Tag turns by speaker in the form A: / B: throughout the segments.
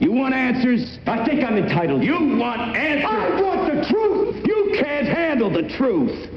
A: You want answers?
B: I think I'm entitled.
A: You want answers?
B: I want the truth!
A: You can't handle the truth!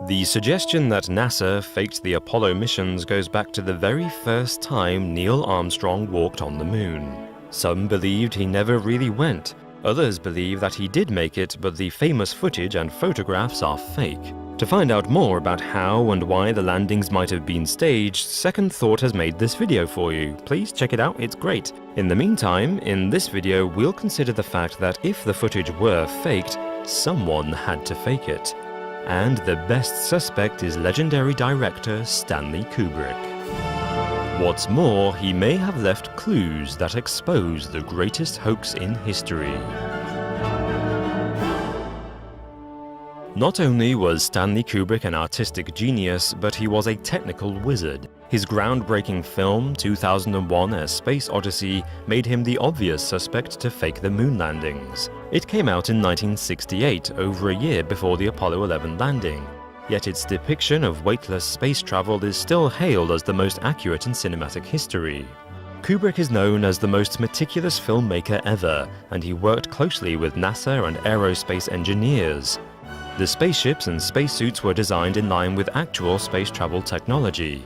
C: The suggestion that NASA faked the Apollo missions goes back to the very first time Neil Armstrong walked on the moon. Some believed he never really went. Others believe that he did make it, but the famous footage and photographs are fake. To find out more about how and why the landings might have been staged, Second Thought has made this video for you. Please check it out, it's great. In the meantime, in this video we'll consider the fact that if the footage were faked, someone had to fake it. And the best suspect is legendary director Stanley Kubrick. What's more, he may have left clues that expose the greatest hoax in history. Not only was Stanley Kubrick an artistic genius, but he was a technical wizard. His groundbreaking film, 2001: A Space Odyssey, made him the obvious suspect to fake the moon landings. It came out in 1968, over a year before the Apollo 11 landing. Yet its depiction of weightless space travel is still hailed as the most accurate in cinematic history. Kubrick is known as the most meticulous filmmaker ever, and he worked closely with NASA and aerospace engineers. The spaceships and spacesuits were designed in line with actual space travel technology.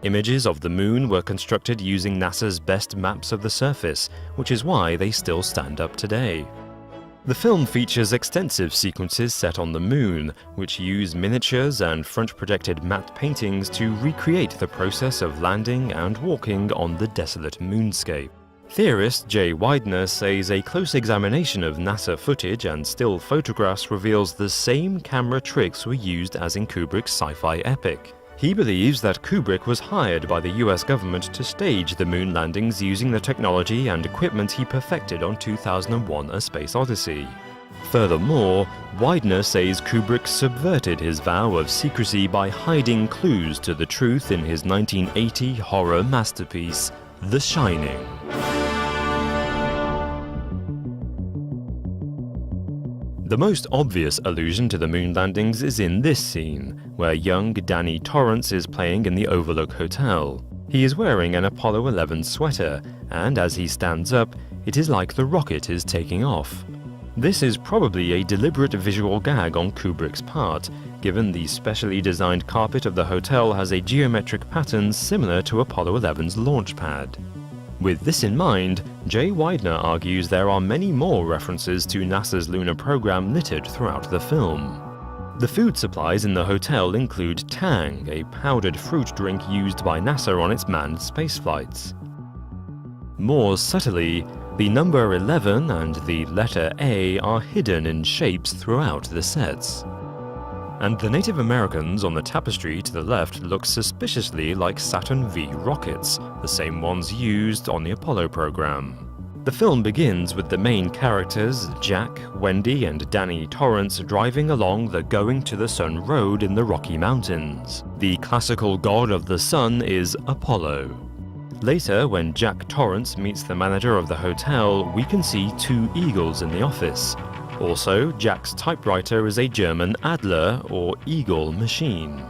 C: Images of the moon were constructed using NASA's best maps of the surface, which is why they still stand up today. The film features extensive sequences set on the moon, which use miniatures and front-projected matte paintings to recreate the process of landing and walking on the desolate moonscape. Theorist Jay Weidner says a close examination of NASA footage and still photographs reveals the same camera tricks were used as in Kubrick's sci-fi epic. He believes that Kubrick was hired by the US government to stage the moon landings using the technology and equipment he perfected on 2001: A Space Odyssey. Furthermore, Weidner says Kubrick subverted his vow of secrecy by hiding clues to the truth in his 1980 horror masterpiece, The Shining. The most obvious allusion to the moon landings is in this scene, where young Danny Torrance is playing in the Overlook Hotel. He is wearing an Apollo 11 sweater, and as he stands up, it is like the rocket is taking off. This is probably a deliberate visual gag on Kubrick's part, given the specially designed carpet of the hotel has a geometric pattern similar to Apollo 11's launch pad. With this in mind, Jay Weidner argues there are many more references to NASA's lunar program littered throughout the film. The food supplies in the hotel include Tang, a powdered fruit drink used by NASA on its manned spaceflights. More subtly, the number 11 and the letter A are hidden in shapes throughout the sets. And the Native Americans on the tapestry to the left look suspiciously like Saturn V rockets, the same ones used on the Apollo program. The film begins with the main characters, Jack, Wendy, and Danny Torrance, driving along the Going to the Sun road in the Rocky Mountains. The classical god of the sun is Apollo. Later, when Jack Torrance meets the manager of the hotel, we can see two eagles in the office. Also, Jack's typewriter is a German Adler, or eagle, machine.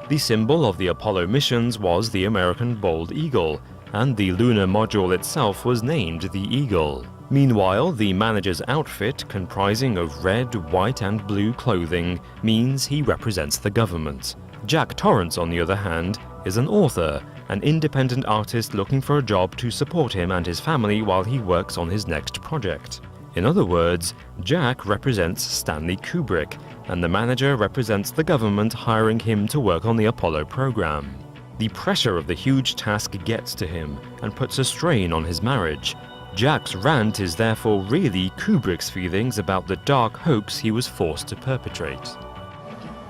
C: The symbol of the Apollo missions was the American bald eagle, and the lunar module itself was named the Eagle. Meanwhile, the manager's outfit, comprising of red, white, and blue clothing, means he represents the government. Jack Torrance, on the other hand, is an author, an independent artist looking for a job to support him and his family while he works on his next project. In other words, Jack represents Stanley Kubrick, and the manager represents the government hiring him to work on the Apollo program. The pressure of the huge task gets to him and puts a strain on his marriage. Jack's rant is therefore really Kubrick's feelings about the dark hoax he was forced to perpetrate.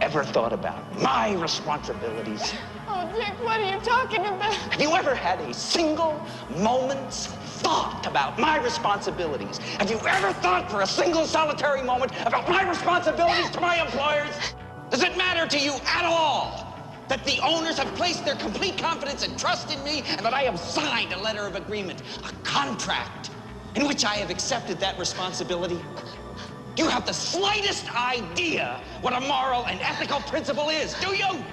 D: Ever thought about my responsibilities?
E: Oh, Dick, what are you talking about?
D: Have you ever had a single moment's thought about my responsibilities? Have you ever thought for a single solitary moment about my responsibilities to my employers? Does it matter to you at all that the owners have placed their complete confidence and trust in me, and that I have signed a letter of agreement, a contract, in which I have accepted that responsibility? Do you have the slightest idea what a moral and ethical principle is, do you?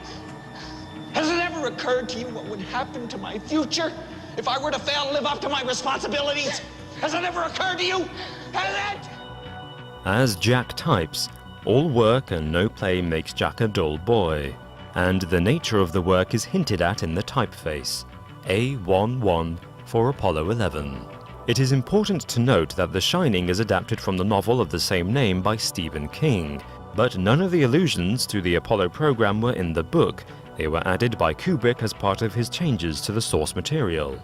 D: Has it ever occurred to you what would happen to my future if I were to fail to live up to my responsibilities? Has it ever occurred to you? Has it?
C: As Jack types, all work and no play makes Jack a dull boy, and the nature of the work is hinted at in the typeface, A11 for Apollo 11. It is important to note that The Shining is adapted from the novel of the same name by Stephen King, but none of the allusions to the Apollo program were in the book. They were added by Kubrick as part of his changes to the source material.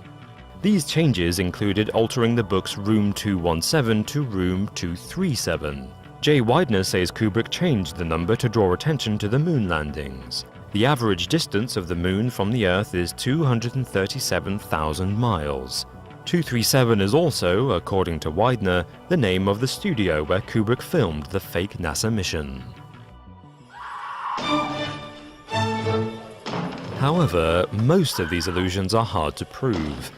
C: These changes included altering the book's Room 217 to Room 237. Jay Widener says Kubrick changed the number to draw attention to the moon landings. The average distance of the moon from the Earth is 237,000 miles. 237 is also, according to Widener, the name of the studio where Kubrick filmed the fake NASA mission. However, most of these allusions are hard to prove.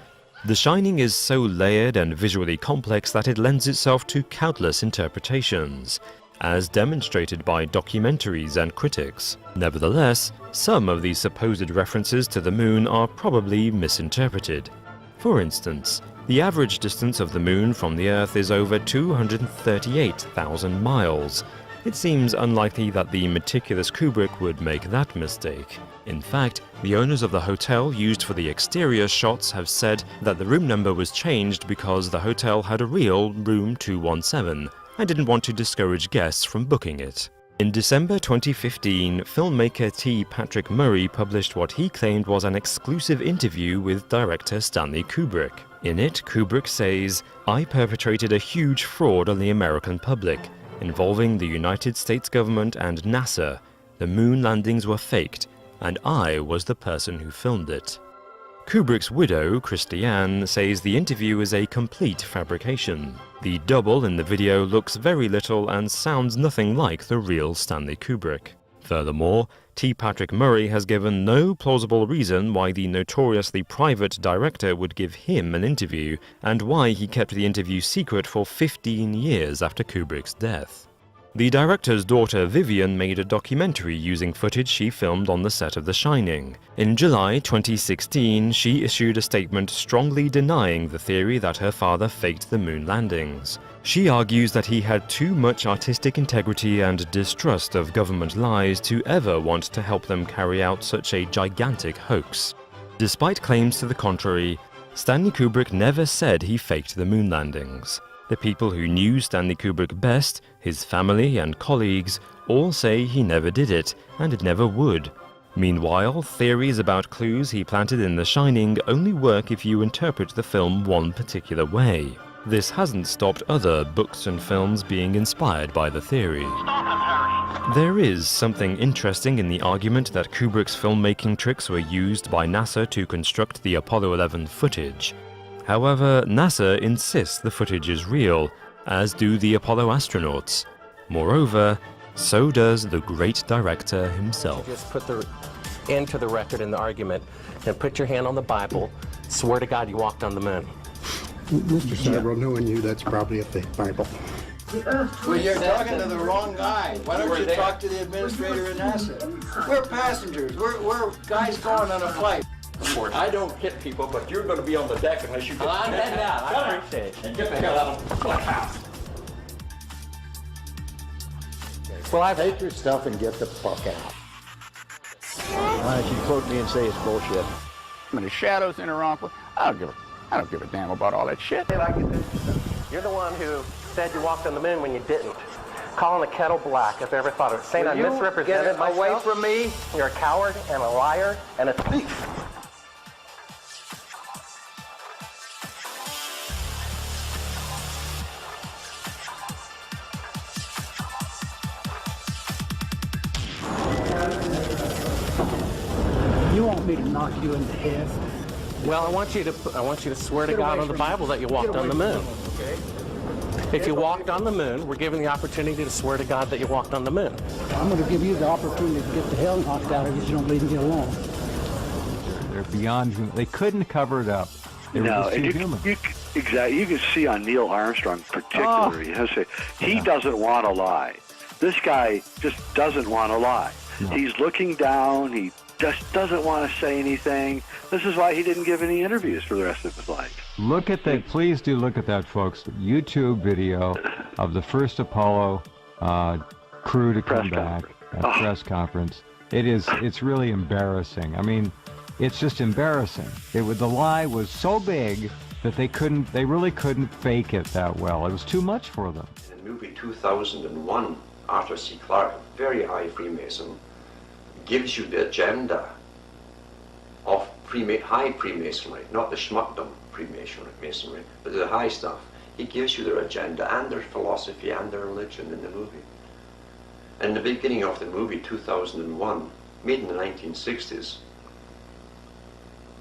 C: The Shining is so layered and visually complex that it lends itself to countless interpretations, as demonstrated by documentaries and critics. Nevertheless, some of these supposed references to the moon are probably misinterpreted. For instance, the average distance of the moon from the Earth is over 238,000 miles. It seems unlikely that the meticulous Kubrick would make that mistake. In fact, the owners of the hotel used for the exterior shots have said that the room number was changed because the hotel had a real Room 217 and didn't want to discourage guests from booking it. In December 2015, filmmaker T. Patrick Murray published what he claimed was an exclusive interview with director Stanley Kubrick. In it, Kubrick says, "I perpetrated a huge fraud on the American public, involving the United States government and NASA. The moon landings were faked, and I was the person who filmed it." Kubrick's widow, Christiane, says the interview is a complete fabrication. The double in the video looks very little and sounds nothing like the real Stanley Kubrick. Furthermore, T. Patrick Murray has given no plausible reason why the notoriously private director would give him an interview, and why he kept the interview secret for 15 years after Kubrick's death. The director's daughter Vivian made a documentary using footage she filmed on the set of The Shining. In July 2016, she issued a statement strongly denying the theory that her father faked the moon landings. She argues that he had too much artistic integrity and distrust of government lies to ever want to help them carry out such a gigantic hoax. Despite claims to the contrary, Stanley Kubrick never said he faked the moon landings. The people who knew Stanley Kubrick best, his family and colleagues, all say he never did it, and never would. Meanwhile, theories about clues he planted in The Shining only work if you interpret the film one particular way. This hasn't stopped other books and films being inspired by the theory. There is something interesting in the argument that Kubrick's filmmaking tricks were used by NASA to construct the Apollo 11 footage. However, NASA insists the footage is real, as do the Apollo astronauts. Moreover, so does the great director himself.
F: Just put the end to the record in the argument and put your hand on the Bible. Swear to God you walked on the moon.
G: Mr. Several, knowing you, that's probably a fake Bible.
H: Well, you're talking to the wrong guy. Why don't you talk to the administrator at NASA? We're passengers. We're guys going on a flight.
F: I don't hit people, but you're going to be on the deck unless you get I'm heading out. I appreciate it. And get the hell out of my house.
G: Well, take your stuff and get the fuck out. Why don't you quote me and say it's bullshit?
I: When the shadows interrupt, I don't give a damn about all that shit.
F: You're the one who said you walked on the moon when you didn't. Calling the kettle black if I ever thought of it. Saying I misrepresented myself.
H: Away from me.
F: You're a coward and a liar and a thief.
J: You want me to knock you in the head?
F: Well, I want you to swear to God on the Bible that you walked on the moon.
H: Okay.
F: If you walked on the moon, we're given the opportunity to swear to God that you walked on the moon.
J: I'm going to give you the opportunity to get the hell knocked out of you if you don't leave me alone.
K: They're beyond human. They couldn't cover it up. They were just too human.
L: Exactly. You can see on Neil Armstrong particularly. He doesn't want to lie. This guy just doesn't want to lie. No. He's looking down. just doesn't want to say anything. This is why he didn't give any interviews for the rest of his life.
K: Look at that, please do look at that, folks. YouTube video of the first Apollo crew to come back, press conference. It's really embarrassing. I mean, it's just embarrassing. The lie was so big that they really couldn't fake it that well. It was too much for them.
M: In the movie 2001, Arthur C. Clarke, a very high Freemason, gives you the agenda of high Freemasonry, not the schmuckdom Freemasonry, but the high stuff. He gives you their agenda and their philosophy and their religion in the movie. And in the beginning of the movie 2001, made in the 1960s,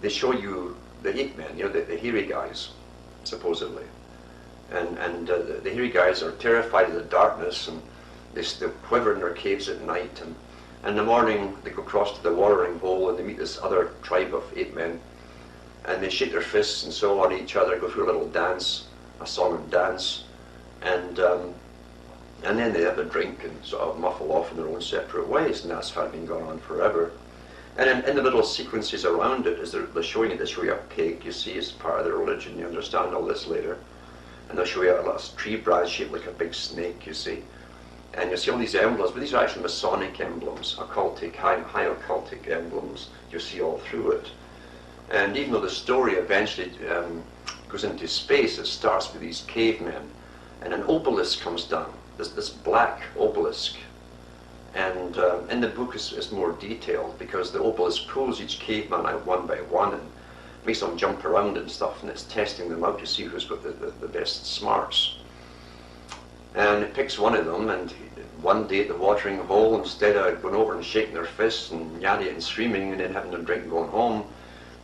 M: they show you the ape men, the hairy guys, supposedly. And the hairy guys are terrified of the darkness, and they quiver in their caves at night, and in the morning they go across to the watering hole and they meet this other tribe of ape men, and they shake their fists and so on each other, go through a little dance, a song and dance, and then they have a drink and sort of muffle off in their own separate ways, and that's how it's been going on forever. And in the little sequences around it, as they're showing you, they show you a pig, you see, as part of their religion. You understand all this later. And they'll show you a little tree branch shaped like a big snake, you see. And you see all these emblems, but these are actually Masonic emblems, occultic, high occultic emblems. You see all through it. And even though the story eventually goes into space, it starts with these cavemen, and an obelisk comes down, this black obelisk. And in the book it's more detailed, because the obelisk pulls each caveman out one by one and makes them jump around and stuff, and it's testing them out to see who's got the best smarts. And it picks one of them, and one day at the watering hole, instead of going over and shaking their fists and yelling and screaming and then having a drink and going home,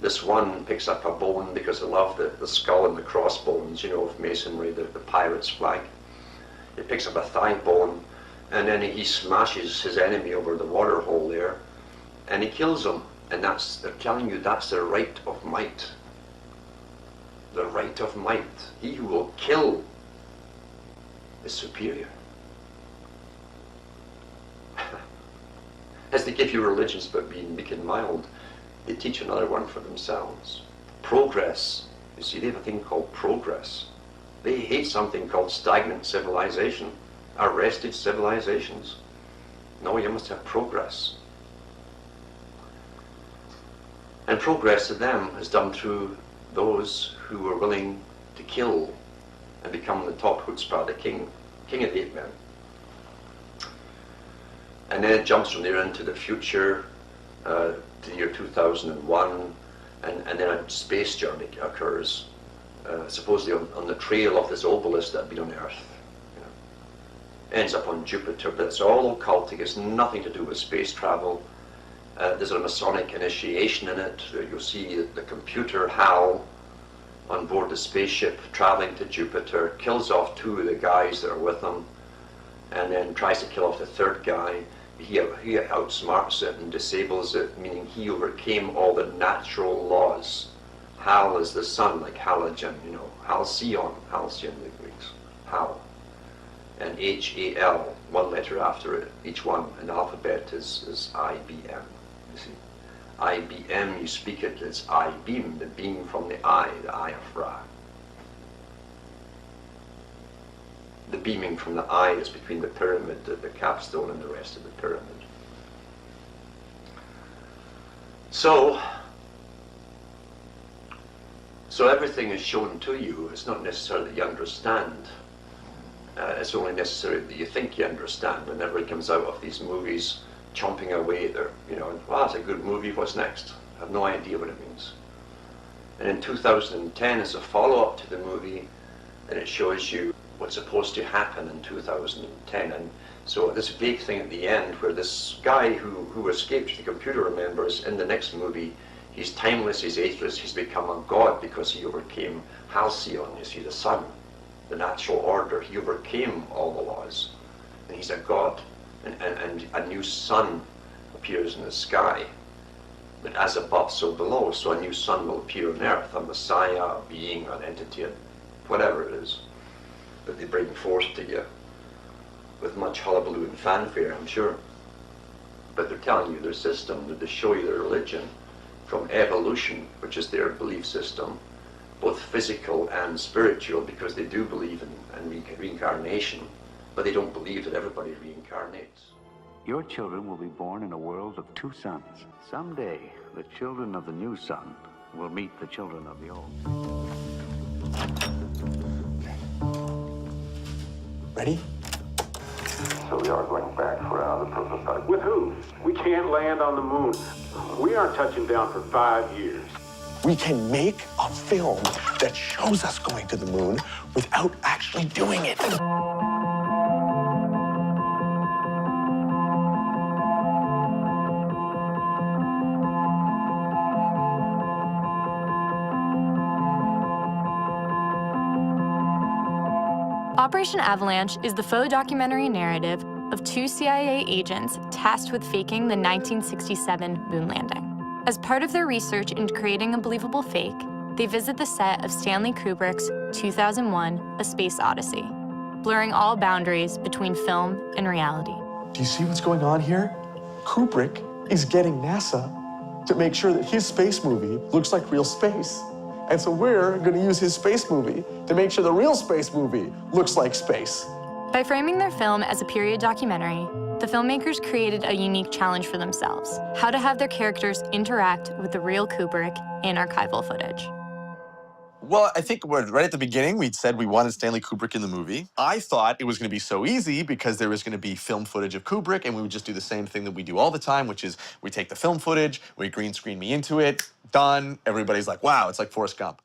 M: this one picks up a bone, because they love the skull and the crossbones, of masonry, the pirate's flag. He picks up a thigh bone, and then he smashes his enemy over the water hole there, and he kills him. And they're telling you that's the right of might. The right of might. He who will kill is superior. As they give you religions about being meek and mild, they teach another one for themselves. Progress. You see, they have a thing called progress. They hate something called stagnant civilization, arrested civilizations. No, you must have progress. And progress to them is done through those who are willing to kill and become the top chutzpah, the king of the ape men. And then it jumps from there into the future, to the year 2001, and then a space journey occurs, supposedly on the trail of this obelisk that had been on Earth. Ends up on Jupiter, but it's all occultic. It's nothing to do with space travel. There's a Masonic initiation in it. You'll see the computer HAL on board the spaceship traveling to Jupiter, kills off two of the guys that are with him, and then tries to kill off the third guy. He outsmarts it and disables it, meaning he overcame all the natural laws. HAL is the sun, like halogen, halcyon in the Greeks, HAL. And HAL, one letter after it, each one in the alphabet is IBM. You see, IBM, you speak it, it's I-beam, the beam from the eye of Ra. The beaming from the eye is between the pyramid, the capstone, and the rest of the pyramid. So everything is shown to you. It's not necessarily that you understand. It's only necessary that you think you understand. Whenever it comes out of these movies, chomping away there, wow, it's a good movie, what's next? I have no idea what it means. And in 2010, as a follow-up to the movie, then it shows you what's supposed to happen in 2010. And so this big thing at the end, where this guy who escaped the computer, remembers, in the next movie, he's timeless, he's ageless, he's become a god because he overcame Halcyon, you see, the sun, the natural order. He overcame all the laws, and he's a god. And a new sun appears in the sky. But as above, so below. So a new sun will appear on earth, a messiah, a being, an entity, whatever it is that they bring forth to you with much hullabaloo and fanfare, I'm sure. but they're telling you their system, they show you their religion, from evolution, which is their belief system, both physical and spiritual, because they do believe in reincarnation, but they don't believe that everybody reincarnates.
N: Your children will be born in a world of two suns. Someday, the children of the new sun will meet the children of the old.
O: Ready?
N: So we are going back for another prototype.
P: With who? We can't land on the moon. We aren't touching down for 5 years.
O: We can make a film that shows us going to the moon without actually doing it.
Q: Operation Avalanche is the faux documentary narrative of two CIA agents tasked with faking the 1967 moon landing. As part of their research into creating a believable fake, they visit the set of Stanley Kubrick's 2001: A Space Odyssey, blurring all boundaries between film and reality.
O: Do you see what's going on here? Kubrick is getting NASA to make sure that his space movie looks like real space. And so we're going to use his space movie to make sure the real space movie looks like space.
Q: By framing their film as a period documentary, the filmmakers created a unique challenge for themselves: how to have their characters interact with the real Kubrick in archival footage.
R: Well, I think right at the beginning, we'd said we wanted Stanley Kubrick in the movie. I thought it was going to be so easy because there was going to be film footage of Kubrick, and we would just do the same thing that we do all the time, which is we take the film footage, we green screen me into it, done. Everybody's like, wow, it's like Forrest Gump.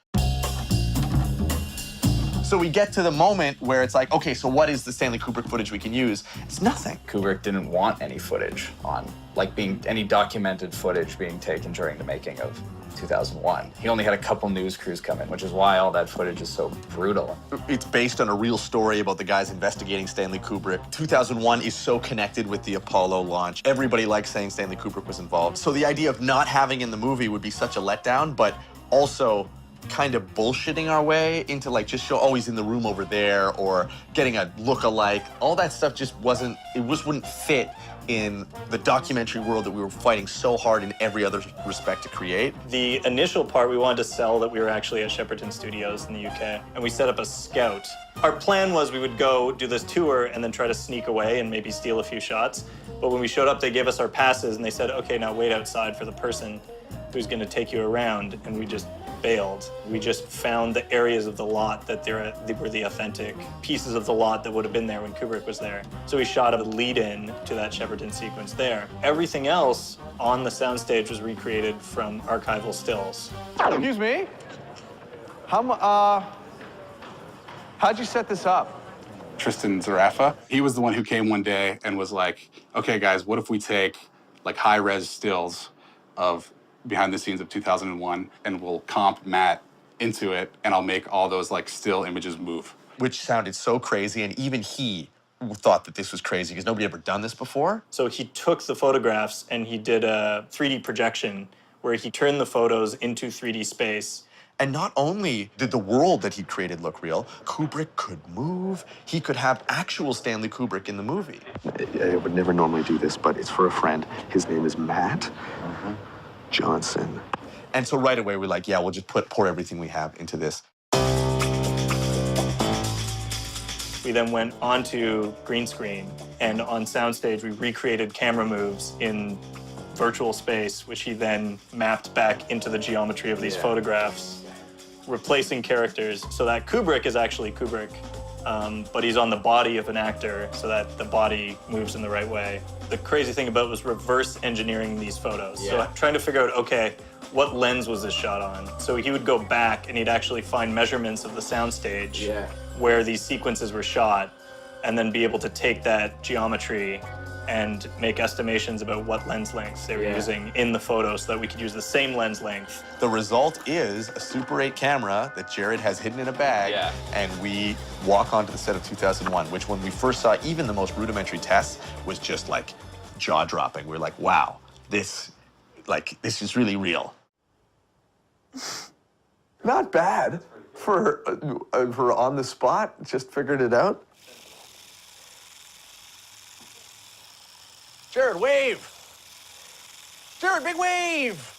R: So we get to the moment where it's like, okay, so what is the Stanley Kubrick footage we can use? It's nothing.
S: Kubrick didn't want any footage on, any documented footage being taken during the making of 2001. He only had a couple news crews come in, which is why all that footage is so brutal.
R: It's based on a real story about the guys investigating Stanley Kubrick. 2001 is so connected with the Apollo launch. Everybody likes saying Stanley Kubrick was involved. So the idea of not having in the movie would be such a letdown, but also kind of bullshitting our way into just show, oh, he's in the room over there, or getting a look-alike. All that stuff just wouldn't fit in the documentary world that we were fighting so hard in every other respect to create.
T: The initial part, we wanted to sell that we were actually at Shepperton Studios in the UK, and we set up a scout. Our plan was we would go do this tour and then try to sneak away and maybe steal a few shots. But when we showed up, they gave us our passes and they said, okay, now wait outside for the person who's gonna take you around, and we just bailed. We just found the areas of the lot that they were the authentic pieces of the lot that would have been there when Kubrick was there. So we shot a lead-in to that Shepperton sequence there. Everything else on the soundstage was recreated from archival stills.
R: Excuse me? How'd you set this up?
U: Tristan Zarafa, he was the one who came one day and was like, okay guys, what if we take high-res stills of behind the scenes of 2001, and we'll comp Matt into it, and I'll make all those still images move.
R: Which sounded so crazy, and even he thought that this was crazy because nobody ever done this before.
T: So he took the photographs and he did a 3D projection where he turned the photos into 3D space.
R: And not only did the world that he created look real, Kubrick could move. He could have actual Stanley Kubrick in the movie.
O: I would never normally do this, but it's for a friend. His name is Matt Johnson.
R: And so right away we're like, yeah, we'll just pour everything we have into this.
T: We then went onto green screen, and on soundstage we recreated camera moves in virtual space, which he then mapped back into the geometry of these photographs, replacing characters so that Kubrick is actually Kubrick, but he's on the body of an actor so that the body moves in the right way. The crazy thing about it was reverse engineering these photos. So trying to figure out, okay, what lens was this shot on? So he would go back and he'd actually find measurements of the soundstage where these sequences were shot, and then be able to take that geometry and make estimations about what lens lengths they were using in the photo so that we could use the same lens length.
R: The result is a Super 8 camera that Jared has hidden in a bag, and we walk onto the set of 2001, which when we first saw even the most rudimentary tests was just jaw-dropping. We were like, wow, this is really real.
O: Not bad for on the spot, just figured it out.
R: Jared, wave!
F: Jared, big wave!